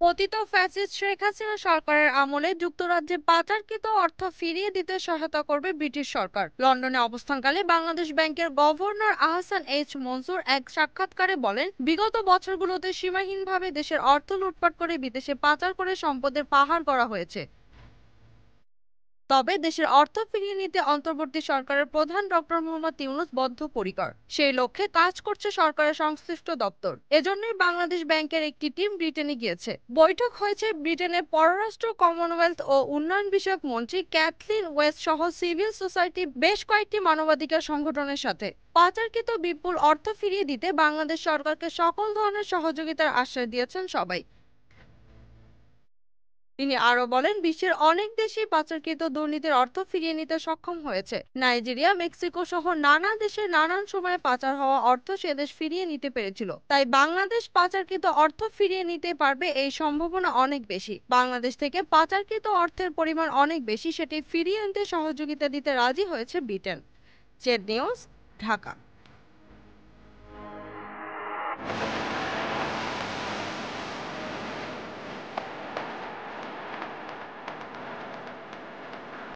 পতিত ফ্যাসিস্ট শেখ হাসিনা সরকারের আমলে যুক্তরাজ্যে পাচারকৃত অর্থ ফিরিয়ে দিতে সহায়তা করবে ব্রিটিশ সরকার। লন্ডনে অবস্থানকালে বাংলাদেশ ব্যাংকের গভর্নর আহসান এইচ মনসুর এক সাক্ষাৎকারে বলেন, বিগত বছরগুলোতে সীমাহীনভাবে দেশের অর্থ লুটপাট করে বিদেশে পাচার করে সম্পদের পাহাড় গড়া হয়েছে। তবে দেশের অর্থ ফিরিয়ে নিতে অন্তর্বর্তী সরকারের প্রধান ডক্টর মোহাম্মদ ইউনূস বদ্ধপরিকর। সেই লক্ষ্যে কাজ করছে সরকারের সংশ্লিষ্ট দপ্তর। এজন্যই বাংলাদেশ ব্যাংকের একটি টিম ব্রিটেনে গিয়েছে। বৈঠক হয়েছে ব্রিটেনের পররাষ্ট্র, কমনওয়েলথ ও উন্নয়ন বিষয়ক মন্ত্রী ক্যাথলিন ওয়েস্ট সহ সিভিল সোসাইটি বেশ কয়েকটি মানবাধিকার সংগঠনের সাথে। পাচারকৃত বিপুল অর্থ ফিরিয়ে দিতে বাংলাদেশ সরকারকে সকল ধরনের সহযোগিতার আশ্বাস দিয়েছেন সবাই। তিনি আরো বলেন, বিশ্বের অনেক দেশই পাচারকৃত দুর্নীতির অর্থ ফিরিয়ে নিতে সক্ষম হয়েছে। নাইজেরিয়া, মেক্সিকো সহ নানা দেশে নানান সময়ে পাচার হওয়া অর্থ সে দেশ ফিরিয়ে নিতে পেরেছিল। তাই বাংলাদেশ পাচারকৃত অর্থ ফিরিয়ে নিতে পারবে, এই সম্ভাবনা অনেক বেশি। বাংলাদেশ থেকে পাচারকৃত অর্থের পরিমাণ অনেক বেশি, সেটি ফিরিয়ে আনতে সহযোগিতা দিতে রাজি হয়েছে ব্রিটেন। Z news, Dhaka.